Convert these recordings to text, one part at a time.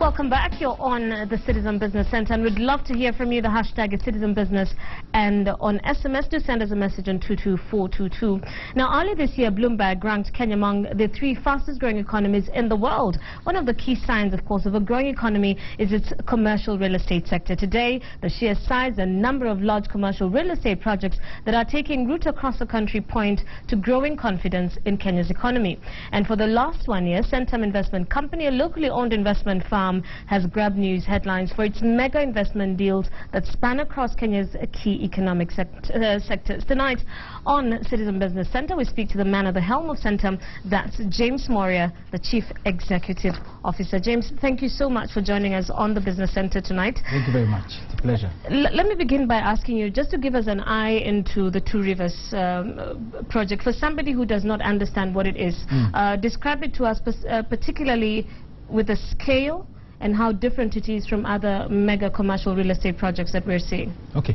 welcome back. You're on the Citizen Business Centre, and we'd love to hear from you. The hashtag is Citizen Business, and on SMS, do send us a message on 22422. Now, earlier this year, Bloomberg ranked Kenya among the 3 fastest growing economies in the world. One of the key signs, of course, of a growing economy is its commercial real estate sector. Today, the sheer size and number of large commercial real estate projects that are taking root across the country point to growing confidence in Kenya's economy. And for the last 1 year, Centum Investment Company, a locally owned investment firm, has grabbed news headlines for its mega investment deals that span across Kenya's key economic sectors. Tonight on Citizen Business Centre, we speak to the man at the helm of Centum, that's James Mworia, the Chief Executive Officer. James, thank you so much for joining us on the Business Centre tonight. Thank you very much. It's a pleasure. Let me begin by asking you just to give us an eye into the Two Rivers project. For somebody who does not understand what it is, describe it to us, particularly with the scale and how different it is from other mega commercial real estate projects that we're seeing. Okay,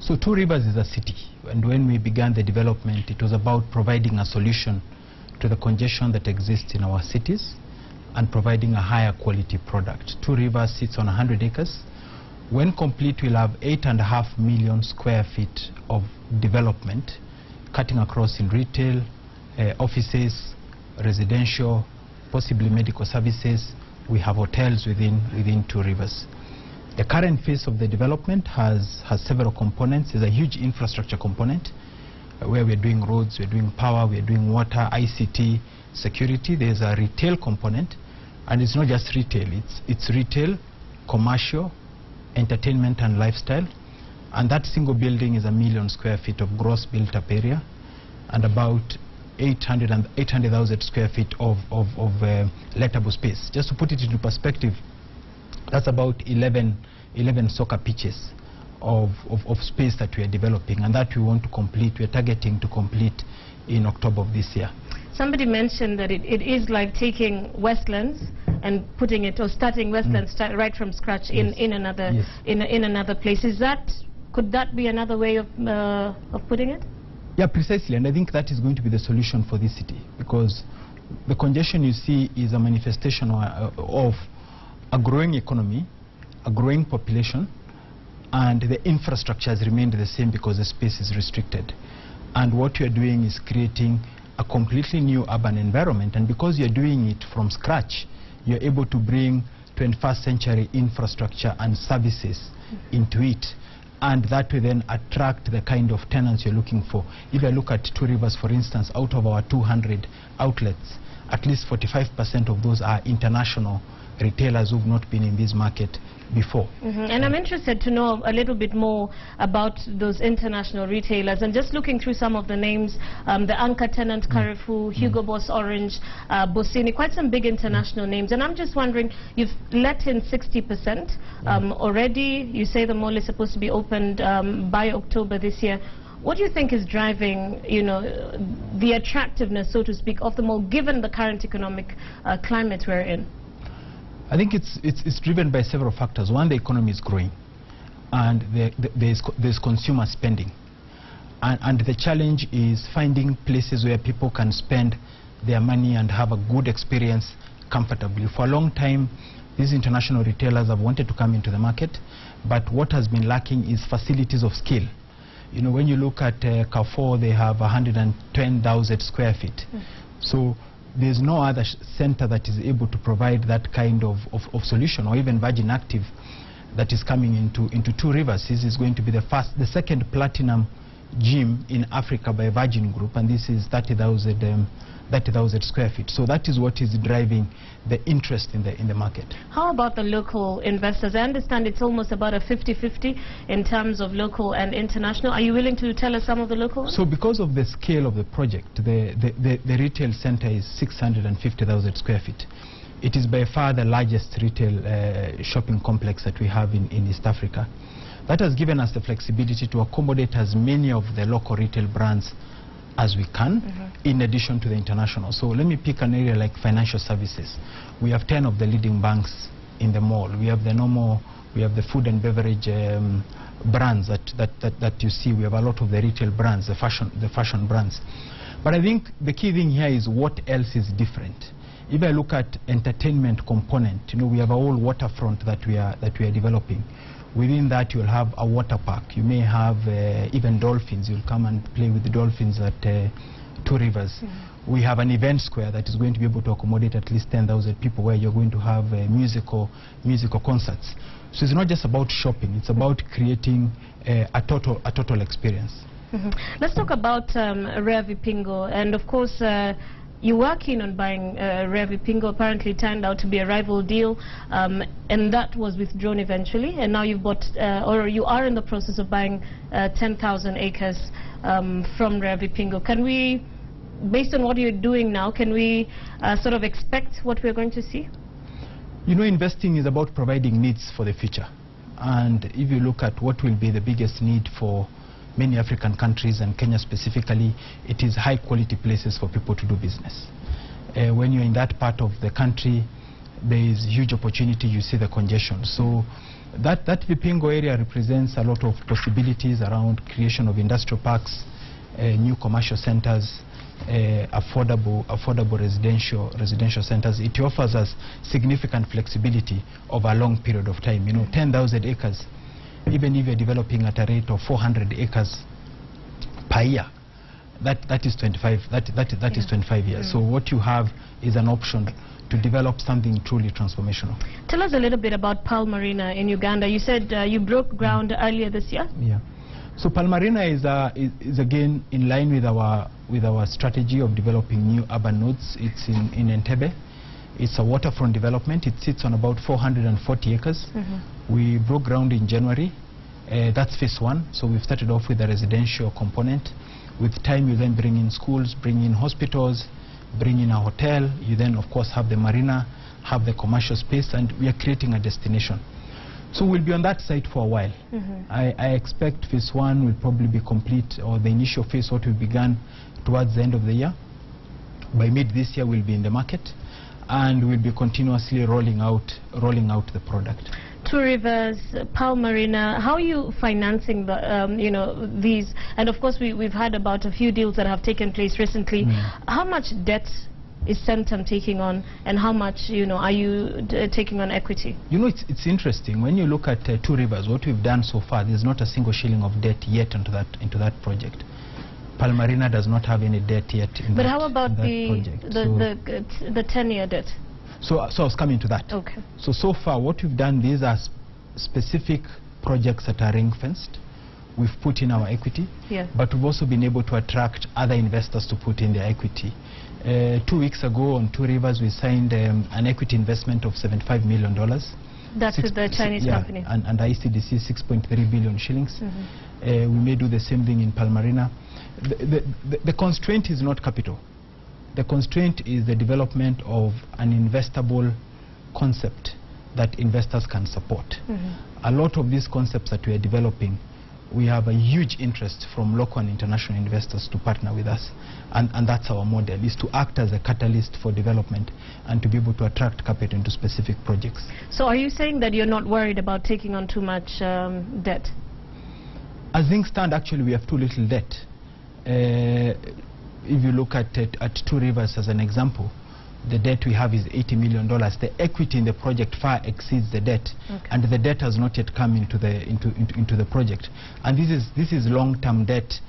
so Two Rivers is a city, and when we began the development, it was about providing a solution to the congestion that exists in our cities and providing a higher quality product. Two Rivers sits on 100 acres. When complete, we'll have 8.5 million square feet of development, cutting across in retail, offices, residential, possibly medical services. We have hotels within Two Rivers. The current phase of the development has several components. There's a huge infrastructure component where we're doing roads, we're doing power, we're doing water, ICT, security. There's a retail component, and it's not just retail, it's retail, commercial, entertainment and lifestyle. And that single building is 1 million square feet of gross built-up area and about 800,000 square feet of lettable space. Just to put it into perspective, that's about 11 soccer pitches of space that we are developing, and that we want to complete. We're targeting to complete in October of this year. Somebody mentioned that it is like taking Westlands and putting it, or starting Westlands right from scratch in another place. Could that be another way of putting it? Yeah, precisely, and I think that is going to be the solution for this city, because the congestion you see is a manifestation of a growing economy, a growing population, and the infrastructure has remained the same because the space is restricted. And what you're doing is creating a completely new urban environment, and because you're doing it from scratch, you're able to bring 21st century infrastructure and services into it. And that will then attract the kind of tenants you're looking for. If you look at Two Rivers, for instance, out of our 200 outlets, at least 45% of those are international retailers who've not been in this market before. And I'm interested to know a little bit more about those international retailers, and just looking through some of the names, the anchor tenant Carrefour, Hugo Boss Orange, Bossini, quite some big international names. And I'm just wondering, you've let in 60% already. You say the mall is supposed to be opened by October this year. What do you think is driving, the attractiveness, so to speak, of the mall, given the current economic climate we're in? I think it's driven by several factors. One, the economy is growing, and there's consumer spending, and the challenge is finding places where people can spend their money and have a good experience comfortably. For a long time, these international retailers have wanted to come into the market, but what has been lacking is facilities of scale. When you look at Carrefour, they have 110,000 square feet. So there's no other center that is able to provide that kind of solution, or even Virgin Active that is coming into Two Rivers. This is going to be the second platinum gym in Africa by Virgin Group, and this is 30,000 square feet. So that is what is driving the interest in the market. How about the local investors? I understand it's almost about a 50-50 in terms of local and international. Are you willing to tell us some of the local? So because of the scale of the project, the retail center is 650,000 square feet. It is by far the largest retail shopping complex that we have in East Africa. That has given us the flexibility to accommodate as many of the local retail brands as we can, in addition to the international. So let me pick an area like financial services. We have 10 of the leading banks in the mall. We have the food and beverage brands that you see. We have a lot of the retail brands, the fashion brands. But I think the key thing here is what else is different. If I look at entertainment component, we have a whole waterfront that we are developing. Within that, you'll have a water park. You may have even dolphins. You'll come and play with the dolphins at Two Rivers. We have an event square that is going to be able to accommodate at least 10,000 people, where you're going to have musical concerts. So it's not just about shopping, it's about creating a total experience. Let's talk about Rare Vipingo, and of course you were keen on buying Rare Vipingo. Apparently it turned out to be a rival deal, and that was withdrawn eventually, and now you've bought, or you are in the process of buying 10,000 acres from Rare Vipingo. Can we, based on what you're doing now, can we sort of expect what we're going to see? Investing is about providing needs for the future. And if you look at what will be the biggest need for many African countries, and Kenya specifically, it is high quality places for people to do business. When you're in that part of the country, there is huge opportunity. You see the congestion. So that Vipingo area represents a lot of possibilities around creation of industrial parks, new commercial centers, affordable residential centers. It offers us significant flexibility over a long period of time. 10,000 acres, even if you're developing at a rate of 400 acres per year, that is 25. That is 25 years. So what you have is an option to develop something truly transformational. Tell us a little bit about Marina in Uganda. You said you broke ground earlier this year. Yeah. So Marina is again in line with our strategy of developing new urban nodes. It's in Entebbe. It's a waterfront development. It sits on about 440 acres. We broke ground in January. That's phase 1. So we've started off with a residential component. With time, you then bring in schools, bring in hospitals, bring in a hotel. You then, of course, have the marina, have the commercial space, and we are creating a destination. So we'll be on that site for a while. I expect phase 1 will probably be complete, or the initial phase, what we began, towards the end of the year. By mid this year, we'll be in the market, and we'll be continuously rolling out the product. Two Rivers, Marina, how are you financing the, these? And of course, we've heard about a few deals that have taken place recently. How much debt is Centum taking on, and how much are you taking on equity? It's interesting when you look at Two Rivers. What we've done so far, there's not a single shilling of debt yet into that project. Marina does not have any debt yet in but that, how about the 10-year debt? So I was coming to that. Okay. So far what we've done, these are specific projects that are ring-fenced. We've put in our equity, but we've also been able to attract other investors to put in their equity. 2 weeks ago on Two Rivers, we signed an equity investment of $75 million. That's with the Chinese company. And ICDC 6.3 billion shillings. We may do the same thing in Marina. The constraint is not capital. The constraint is the development of an investable concept that investors can support. A lot of these concepts that we are developing, we have a huge interest from local and international investors to partner with us, and that's our model, is to act as a catalyst for development and to be able to attract capital into specific projects. So are you saying that you're not worried about taking on too much debt? As things stand, actually we have too little debt. If you look at Two Rivers as an example, the debt we have is $80 million. The equity in the project far exceeds the debt, and the debt has not yet come into the project. And this is long-term debt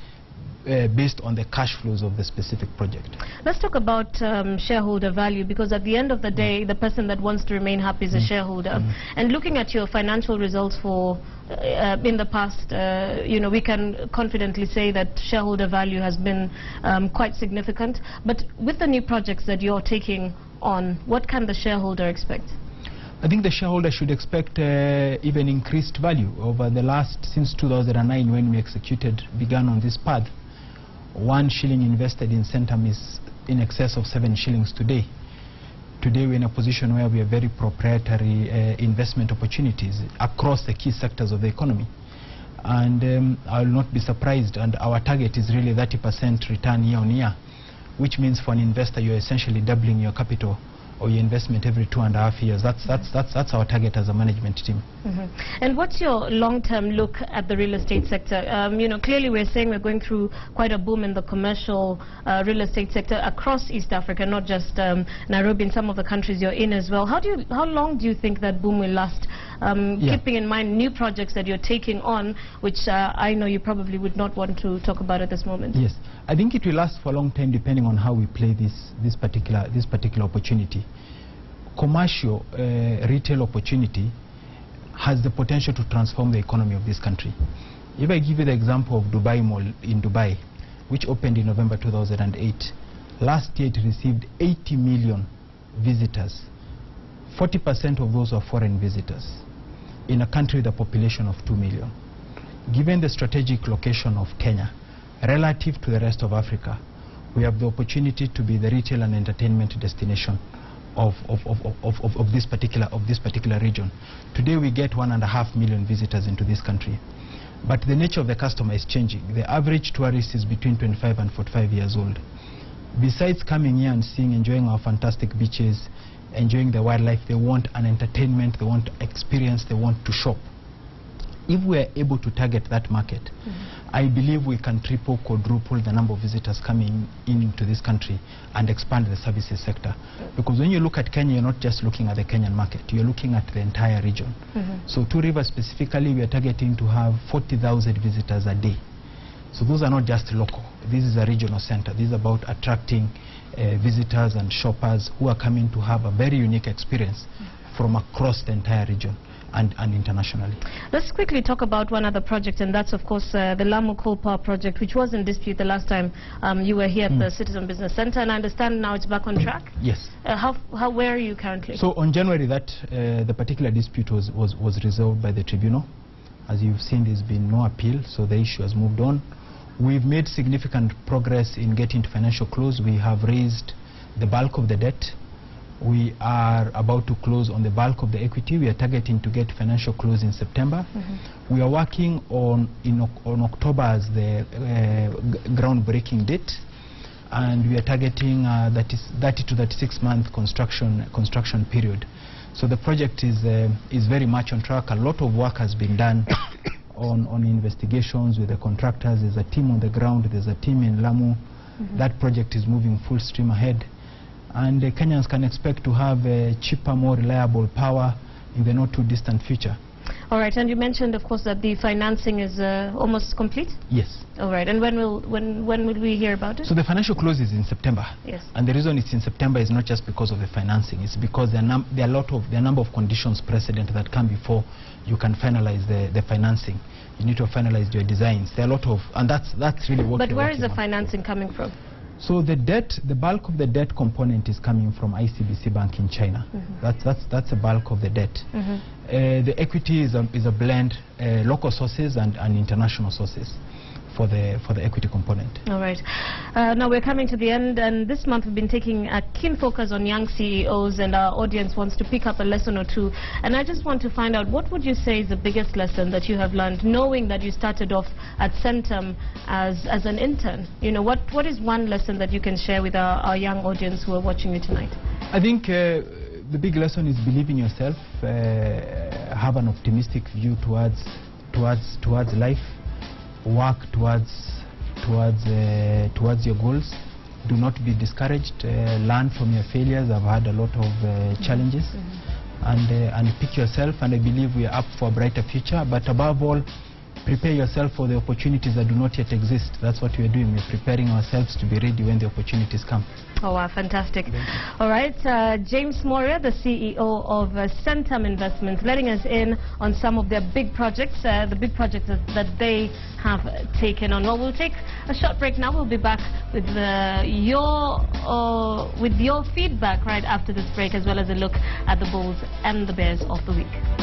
based on the cash flows of the specific project. Let's talk about shareholder value, because at the end of the day, the person that wants to remain happy is a shareholder. And looking at your financial results for in the past, we can confidently say that shareholder value has been quite significant. But with the new projects that you're taking on, what can the shareholder expect? I think the shareholder should expect even increased value over the last, since 2009 when we began on this path. 1 shilling invested in Centum is in excess of 7 shillings today. Today we're in a position where we have very proprietary investment opportunities across the key sectors of the economy. And I will not be surprised, and our target is really 30% return year on year, which means for an investor you're essentially doubling your capital or your investment every 2.5 years. That's our target as a management team. And what's your long-term look at the real estate sector? You know, clearly we're saying we're going through quite a boom in the commercial real estate sector across East Africa, not just Nairobi, in some of the countries you're in as well. How long do you think that boom will last? Keeping in mind new projects that you're taking on, which I know you probably would not want to talk about at this moment. Yes, I think it will last for a long time, depending on how we play this particular opportunity. Commercial retail opportunity has the potential to transform the economy of this country. If I give you the example of Dubai Mall in Dubai, which opened in November 2008, last year it received 80 million visitors. 40% of those are foreign visitors in a country with a population of 2 million. Given the strategic location of Kenya relative to the rest of Africa, we have the opportunity to be the retail and entertainment destination of this particular region. Today we get 1.5 million visitors into this country, but the nature of the customer is changing. The average tourist is between 25 and 45 years old. Besides coming here and seeing, enjoying our fantastic beaches, enjoying the wildlife, they want an entertainment, they want experience, they want to shop. If we are able to target that market, I believe we can triple, quadruple the number of visitors coming into this country and expand the services sector. Because when you look at Kenya, you're not just looking at the Kenyan market, you're looking at the entire region. So Two Rivers specifically, we are targeting to have 40,000 visitors a day. So those are not just local. This is a regional center. This is about attracting visitors and shoppers who are coming to have a very unique experience from across the entire region and internationally. Let's quickly talk about one other project, and that's of course the Llama coal power project, which was in dispute the last time you were here at the Citizen Business Center, and I understand now it's back on track? Yes. Where are you currently? So on January the particular dispute was resolved by the tribunal. As you've seen, there's been no appeal, so the issue has moved on. We've made significant progress in getting to financial close. We have raised the bulk of the debt. We are about to close on the bulk of the equity. We are targeting to get financial close in September. We are working on October as the groundbreaking date, and we are targeting that is 30 to 36 month construction period. So the project is very much on track. A lot of work has been done on investigations with the contractors. There's a team on the ground, there's a team in Lamu. That project is moving full stream ahead, and Kenyans can expect to have cheaper, more reliable power in the not too distant future. All right, and you mentioned, of course, that the financing is almost complete? Yes. All right, and when will we hear about it? So the financial close is in September. Yes. And the reason it's in September is not just because of the financing, it's because there are a number of conditions precedent that come before you can finalize the financing. You need to finalize your designs. There are a lot of, and that's really what. But where is the financing coming from? So the bulk of the debt component is coming from ICBC Bank in China. That's the bulk of the debt. The equity is a blend, local sources and international sources for the equity component. All right. Now we're coming to the end, and this month we've been taking a keen focus on young CEOs, and our audience wants to pick up a lesson or two. And I just want to find out, what would you say is the biggest lesson that you have learned, knowing that you started off at Centum as an intern? You know, what is one lesson that you can share with our young audience who are watching you tonight? I think the big lesson is believe in yourself, have an optimistic view towards life, work towards your goals. Do not be discouraged. Learn from your failures. I've had a lot of challenges, and pick yourself. And I believe we are up for a brighter future. But above all, prepare yourself for the opportunities that do not yet exist. That's what we are doing. We're preparing ourselves to be ready when the opportunities come. Oh, wow, fantastic. All right, James Mworia, the CEO of Centum Investments, letting us in on some of their big projects, the big projects that they have taken on. Well, we'll take a short break now. We'll be back with your feedback right after this break, as well as a look at the Bulls and the Bears of the week.